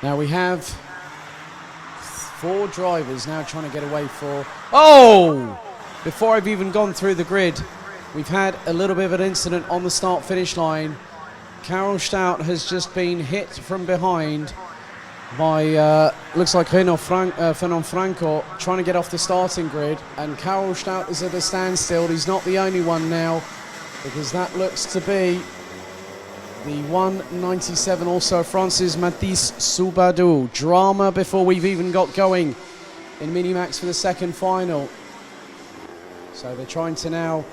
Now we have 4 drivers now trying to get away for... Oh! Before I've even gone through the grid, we've had a little bit of an incident on the start-finish line. Karel Stout has just been hit from behind by, looks like Fernand Franco trying to get off the starting grid, and Karel Stout is at a standstill. He's not the only one now, because that looks to be the 197, also Francis Mathis Soubadou. Drama before we've even got going in Minimax for the second final. So they're trying to now...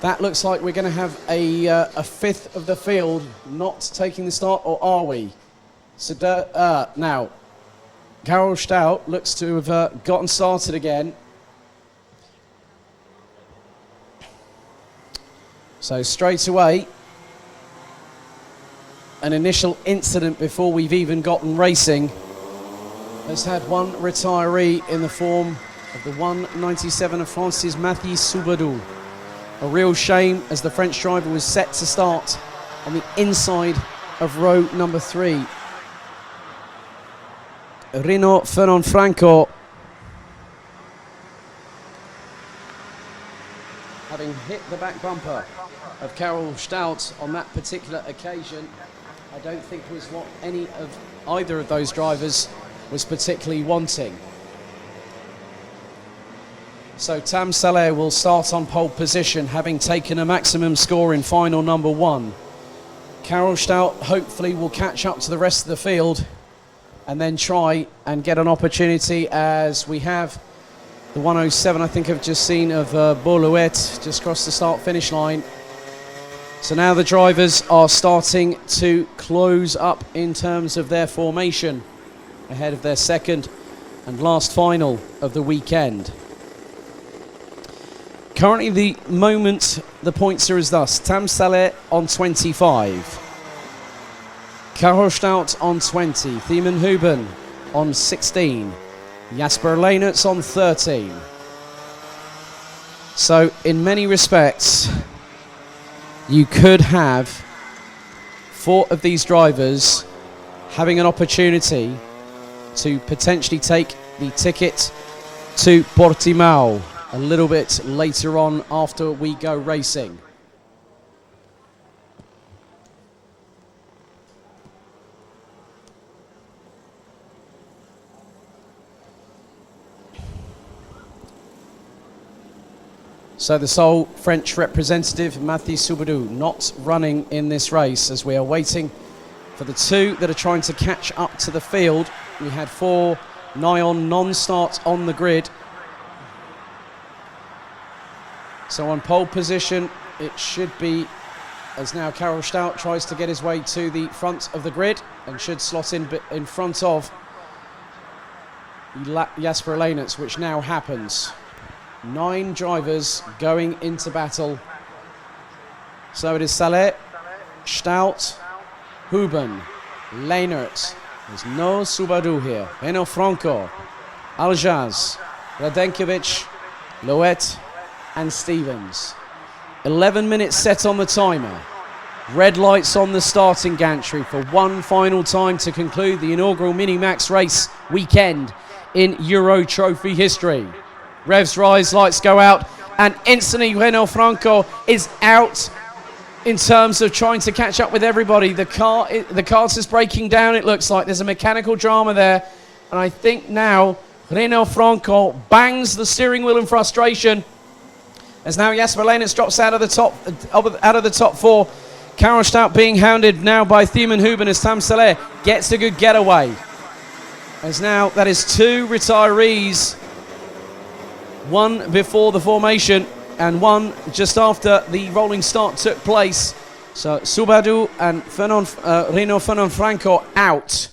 That looks like we're going to have a fifth of the field not taking the start, or are we? So now, Karel Stout looks to have gotten started again. So straight away, an initial incident before we've even gotten racing has had one retiree in the form of the 197 of Francis Mathis Soubadou. A real shame, as the French driver was set to start on the inside of row number 3. Renault Fernand Franco, having hit the back bumper of Karel Stout on that particular occasion, I don't think was what either of those drivers was particularly wanting. So Tam Saleh will start on pole position, having taken a maximum score in final number 1. Karel Stout hopefully will catch up to the rest of the field and then try and get an opportunity, as we have the 107, I think I've just seen, of Boulouet just crossed the start-finish line. So now the drivers are starting to close up in terms of their formation ahead of their second and last final of the weekend. Currently, the points are as thus: Tam Saleh on 25, Karel Stout on 20, Thiemen Huben on 16, Jasper Leenerts on 13. So, in many respects, you could have 4 of these drivers having an opportunity to potentially take the ticket to Portimao a little bit later on after we go racing. So the sole French representative, Mathis Soubadou, not running in this race, as we are waiting for the 2 that are trying to catch up to the field. We had 4 nigh-on non-starts on the grid. So on pole position, it should be, as now Karel Stout tries to get his way to the front of the grid and should slot in front of Jasper Leenerts, which now happens. 9 drivers going into battle. So it is Saleh, Stout, Huben, Leenerts. There's no Soubadou here. Renault Franco, Aljaz, Radenkovic, Loet, and Stevens. 11 minutes set on the timer. Red lights on the starting gantry for one final time to conclude the inaugural Mini-Max race weekend in Euro Trophy history. Revs rise, lights go out, and instantly Renault Franco is out in terms of trying to catch up with everybody. The car is breaking down, it looks like. There's a mechanical drama there, and I think now Renault Franco bangs the steering wheel in frustration, as now Jasper Leenerts drops out of the top 4. Karel Stout being hounded now by Thiemen Huben as Tam Saleh gets a good getaway. As now that is 2 retirees, 1 before the formation and 1 just after the rolling start took place. So Soubadou and Renault Fernand Franco out.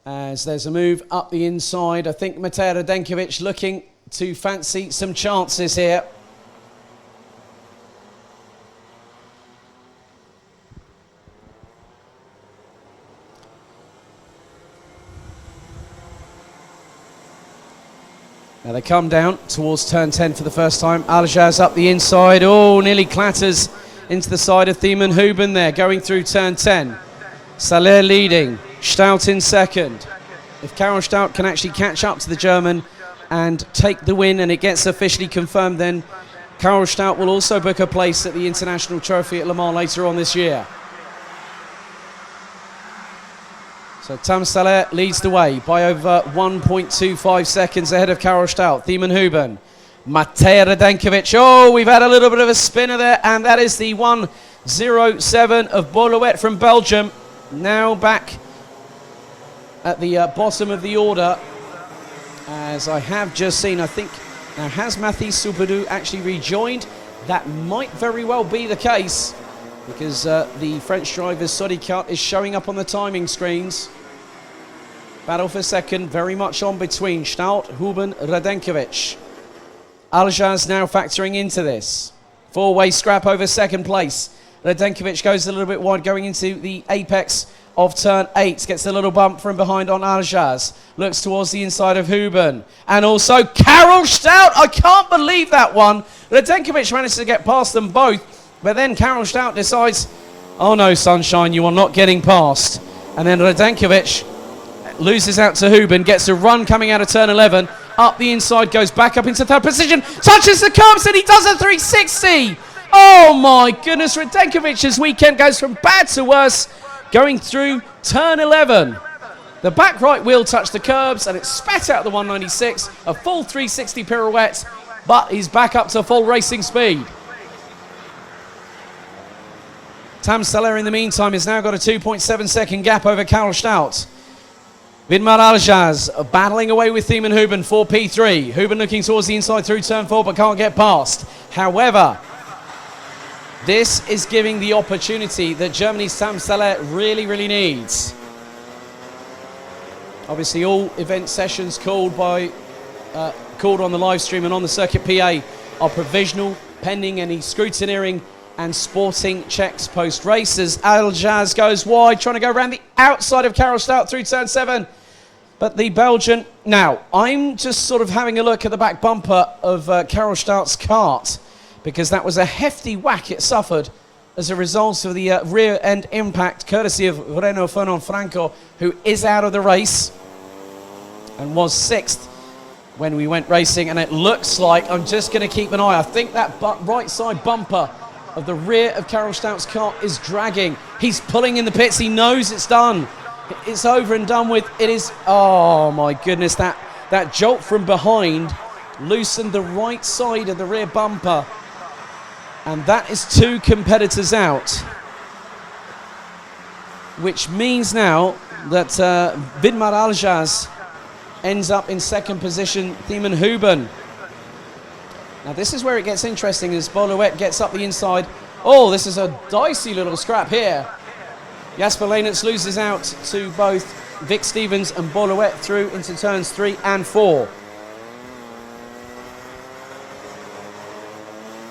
As there's a move up the inside, I think Matej Radenkovic looking to fancy some chances here. Now they come down towards turn 10 for the first time. Aljaz up the inside. Oh, nearly clatters into the side of Thiemen Huben there, going through turn 10. Saleh leading, Stout in second. If Karel Stout can actually catch up to the German and take the win and it gets officially confirmed, then Karel Stout will also book a place at the International Trophy at Le Mans later on this year. So Tam Saleh leads the way by over 1.25 seconds ahead of Karel Stout. Thiemann Huben, Matej Radenkovic. Oh, we've had a little bit of a spinner there, and that is the 1:07 of Bolouet from Belgium. Now back at the bottom of the order, as I have just seen. I think now, has Mathis Soubadou actually rejoined? That might very well be the case, because the French driver's Sodicat is showing up on the timing screens. Battle for second, very much on between Stout, Huben, Radenkovic. Aljaz now factoring into this. Four-way scrap over second place. Radenkovic goes a little bit wide going into the apex of turn 8. Gets a little bump from behind on Aljaz. Looks towards the inside of Huben. And also Karel Stout. I can't believe that one. Radenkovic managed to get past them both. But then Karel Stout decides, oh no, sunshine, you are not getting past. And then Radenkovic loses out to Huben. Gets a run coming out of turn 11. Up the inside, goes back up into third position. Touches the curbs and he does a 360. Oh my goodness, Radenkovic's weekend goes from bad to worse, going through turn 11. The back right wheel touched the curbs and it spat out the 196, a full 360 pirouette, but he's back up to full racing speed. Tam Saleh in the meantime has now got a 2.7 second gap over Karel Stout. Vidmar Aljaz battling away with Thiemann Huben for P3. Huben looking towards the inside through turn 4 but can't get past. However, this is giving the opportunity that Germany's Tam Saleh really needs. Obviously all event sessions called on the live stream and on the circuit PA are provisional, pending any scrutineering and sporting checks post-race, as Aljaz goes wide, trying to go around the outside of Karel Stout through turn 7. But the Belgian... Now, I'm just sort of having a look at the back bumper of Karel Stout's kart, because that was a hefty whack it suffered as a result of the rear end impact, courtesy of Renault Fernand Franco, who is out of the race and was 6th when we went racing. And it looks like, I'm just going to keep an eye, I think that right side bumper of the rear of Karel Stout's kart is dragging. He's pulling in the pits. He knows it's done. It's over and done with. It is, oh my goodness, that jolt from behind loosened the right side of the rear bumper. And that is 2 competitors out. Which means now that Vidmar Aljaz ends up in second position, Thiemann Huben. Now this is where it gets interesting as Bolouet gets up the inside. Oh, this is a dicey little scrap here. Jasper Leenertz loses out to both Vic Stevens and Bolouet through into turns 3 and 4.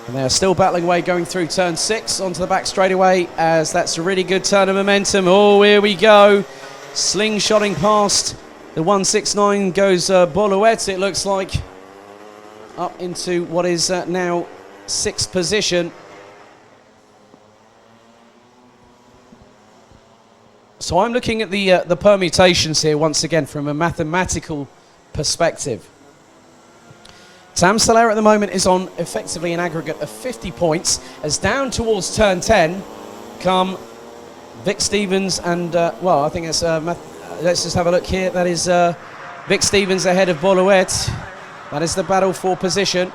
And they're still battling away going through turn 6 onto the back straightaway, as that's a really good turn of momentum. Oh, here we go. Slingshotting past the 169 goes Bolouet, it looks like, up into what is now 6th position. So I'm looking at the permutations here once again from a mathematical perspective. Tam Saleh at the moment is on effectively an aggregate of 50 points, as down towards turn 10 come Vic Stevens and, well, I think it's, let's just have a look here. That is Vic Stevens ahead of Bolouet. That is the battle for position.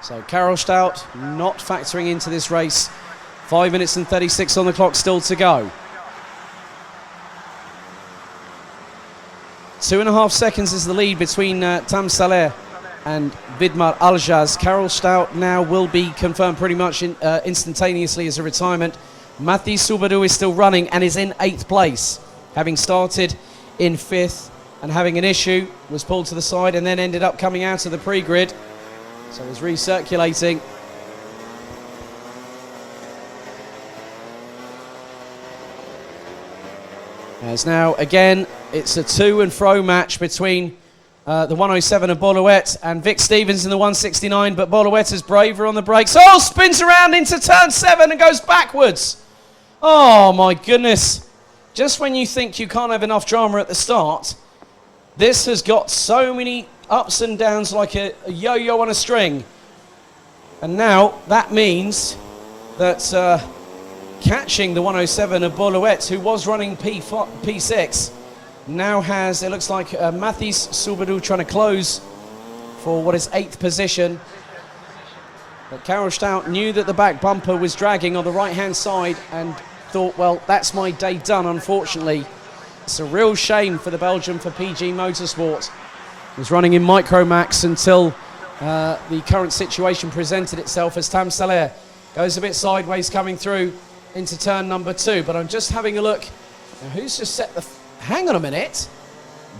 So Karel Stout not factoring into this race. 5 minutes and 36 on the clock still to go. 2.5 seconds is the lead between Tam Saleh and Vidmar Aljaz. Karel Stout now will be confirmed pretty much instantaneously as a retirement. Mathis Soubadou is still running and is in 8th place, having started in 5th and having an issue, was pulled to the side and then ended up coming out of the pre-grid. So it's recirculating. As now, again, it's a to and fro match between the 107 of Boluet, and Vic Stevens in the 169, but Boluet is braver on the brakes. Oh, spins around into turn 7 and goes backwards. Oh my goodness. Just when you think you can't have enough drama at the start, this has got so many ups and downs like a yo-yo on a string. And now that means that catching the 107 of Boluet, who was running P6, now has, it looks like Mathis Soubadou trying to close for what is 8th position. But Karel Stout knew that the back bumper was dragging on the right-hand side and thought, well, that's my day done, unfortunately. It's a real shame for the Belgian for PG Motorsport. He was running in Micromax until the current situation presented itself as Tam Salaire goes a bit sideways coming through into turn number 2. But I'm just having a look. Now, who's just set the... Hang on a minute.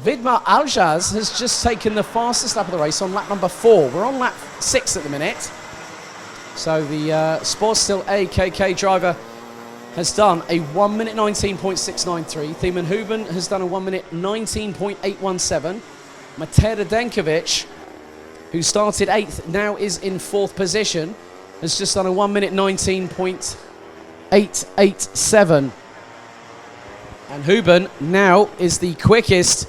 Vidmar Aljaz has just taken the fastest lap of the race on lap number 4. We're on lap 6 at the minute. So the Sports Still AKK driver has done a 1 minute 19.693. Thiemann Houben has done a 1 minute 19.817. Matej Denkovic, who started 8th, now is in 4th position, has just done a 1 minute 19.887. And Houben now is the quickest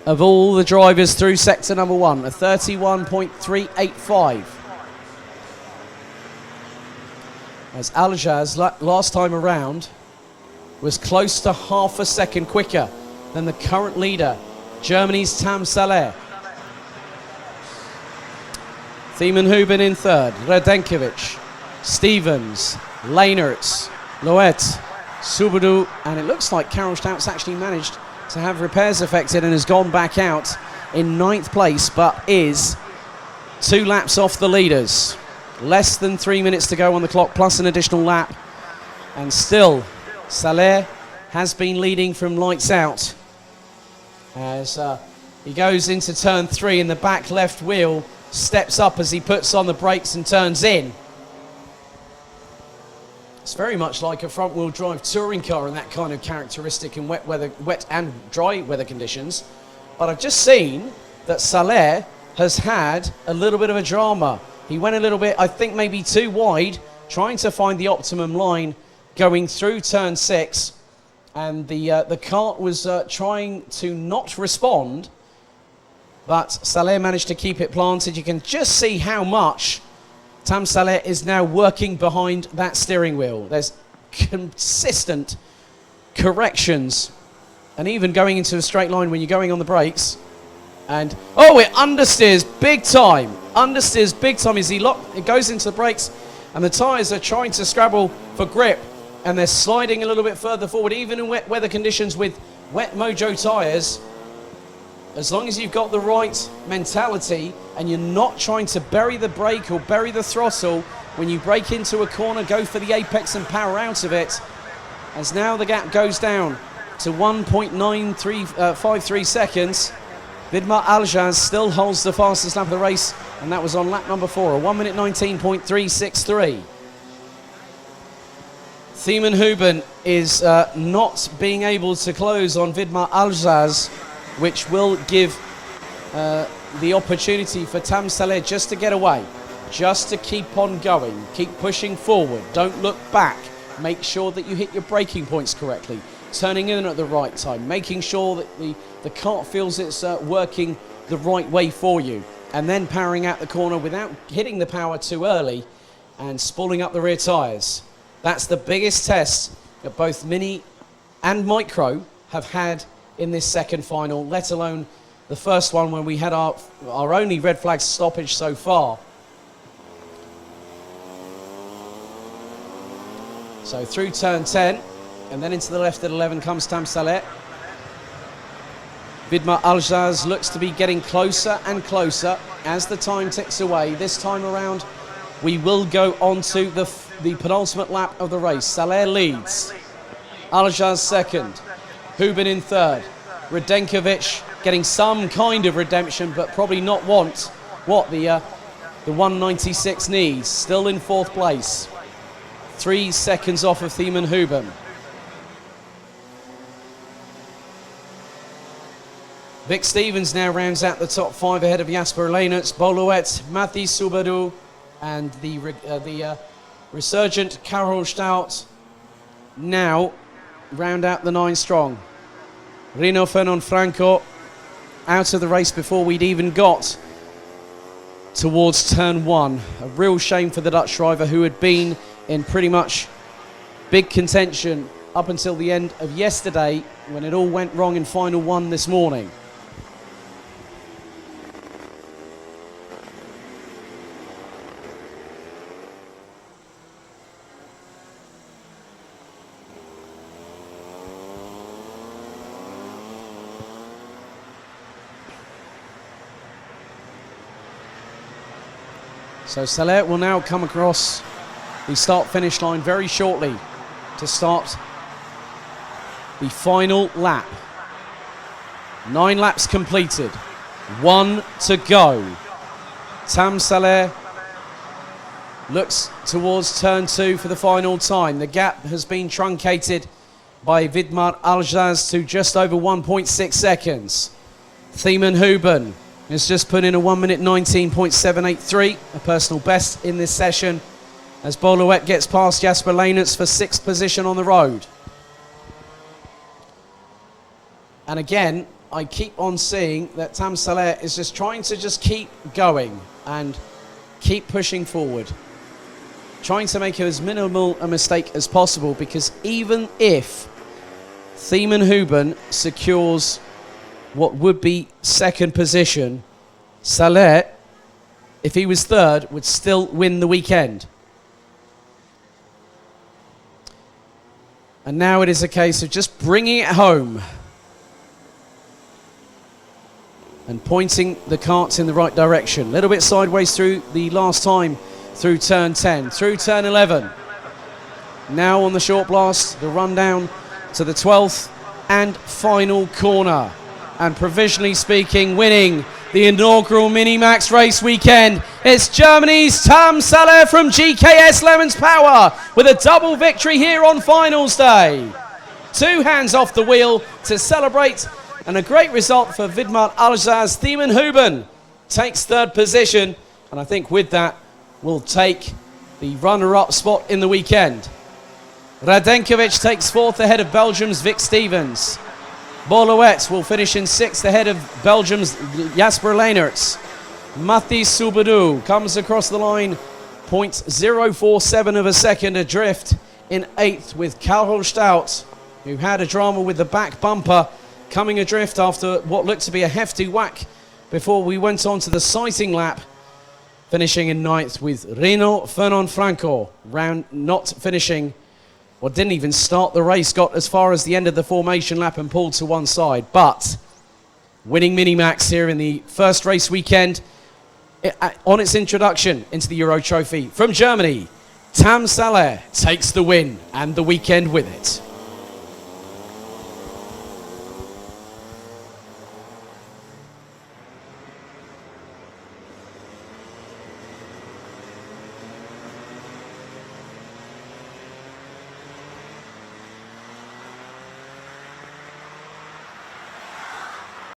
of all the drivers through sector number 1, a 31.385. As Aljaz last time around was close to half a second quicker than the current leader, Germany's Tam Salaire. Thiemann Houben in 3rd, Radenkovic, Stevens, Leynertz, Loet, Soubadou, and it looks like Karel Stout's actually managed to have repairs affected and has gone back out in 9th place, but is 2 laps off the leaders. Less than 3 minutes to go on the clock, plus an additional lap. And still, Salaire has been leading from lights out. As he goes into turn 3 and the back left wheel steps up as he puts on the brakes and turns in. It's very much like a front-wheel drive touring car in that kind of characteristic in wet and dry weather conditions. But I've just seen that Salaire has had a little bit of a drama. He went a little bit, I think maybe too wide, trying to find the optimum line going through turn 6. And the kart was trying to not respond, but Salaire managed to keep it planted. You can just see how much Tam Salaire is now working behind that steering wheel. There's consistent corrections, and even going into a straight line when you're going on the brakes. And, oh, it understeers big time. Understeers big time as it goes into the brakes, and the tyres are trying to scrabble for grip, and they're sliding a little bit further forward, even in wet weather conditions with wet Mojo tyres. As long as you've got the right mentality and you're not trying to bury the brake or bury the throttle, when you brake into a corner, go for the apex and power out of it. As now the gap goes down to 1.9353 seconds. Vidmar Aljaz still holds the fastest lap of the race, and that was on lap number 4, a 1 minute 19.363. Thiemann Houben is not being able to close on Vidmar Aljaz, which will give the opportunity for Tam Salaire just to get away, just to keep on going, keep pushing forward, don't look back, make sure that you hit your braking points correctly, turning in at the right time, making sure that the kart feels it's working the right way for you, and then powering out the corner without hitting the power too early and spooling up the rear tyres. That's the biggest test that both Mini and Micro have had in this second final, let alone the first one when we had our only red flag stoppage so far. So through turn 10, and then into the left at 11 comes Tam Salaire. Vidmar Aljaz looks to be getting closer and closer as the time ticks away. This time around, we will go on to the penultimate lap of the race. Salaire leads, Aljaz second, Houben in 3rd, Radenkovic getting some kind of redemption, but probably not what the 196 needs. Still in 4th place, 3 seconds off of Thiemann Houben. Vic Stevens now rounds out the top 5 ahead of Jasper Leenerts, Boluet, Matthijs Soubadou, and the resurgent Karel Stout now round out the 9 strong. Rino Fernand Franco out of the race before we'd even got towards turn 1. A real shame for the Dutch driver, who had been in pretty much big contention up until the end of yesterday, when it all went wrong in final 1 this morning. So Salet will now come across the start-finish line very shortly to start the final lap. 9 laps completed, 1 to go. Tam Salet looks towards turn 2 for the final time. The gap has been truncated by Vidmar Aljaz to just over 1.6 seconds. Thiemann Huben has just put in a 1 minute 19.783, a personal best in this session, as Boluet gets past Jasper Leenerts for 6th position on the road. And again, I keep on seeing that Tam Salet is just trying to just keep going and keep pushing forward, trying to make as minimal a mistake as possible, because even if Thiemann Huben secures what would be 2nd position, Salet, if he was 3rd, would still win the weekend. And now it is a case of just bringing it home and pointing the carts in the right direction. A little bit sideways through the last time through turn 10, through turn 11. Now on the short blast, the run down to the 12th and final corner. And provisionally speaking, winning the inaugural Minimax race weekend, it's Germany's Tam Salet from GKS Lemons Power with a double victory here on finals day. 2 hands off the wheel to celebrate, and a great result for Vidmar Aljaz. Thiemann Huben takes 3rd position, and I think with that will take the runner-up spot in the weekend. Radenkovic takes 4th ahead of Belgium's Vic Stevens. Boluet will finish in 6th ahead of Belgium's Jasper Leenerts. Matthijs Soubadou comes across the line 0.047 of a second adrift in 8th, with Karel Stout, who had a drama with the back bumper, coming adrift after what looked to be a hefty whack before we went on to the sighting lap, finishing in 9th, with Rino Fernand Franco not finishing, or didn't even start the race, got as far as the end of the formation lap and pulled to one side. But winning Minimax here in the first race weekend on its introduction into the Euro Trophy from Germany, Tam Salet takes the win and the weekend with it.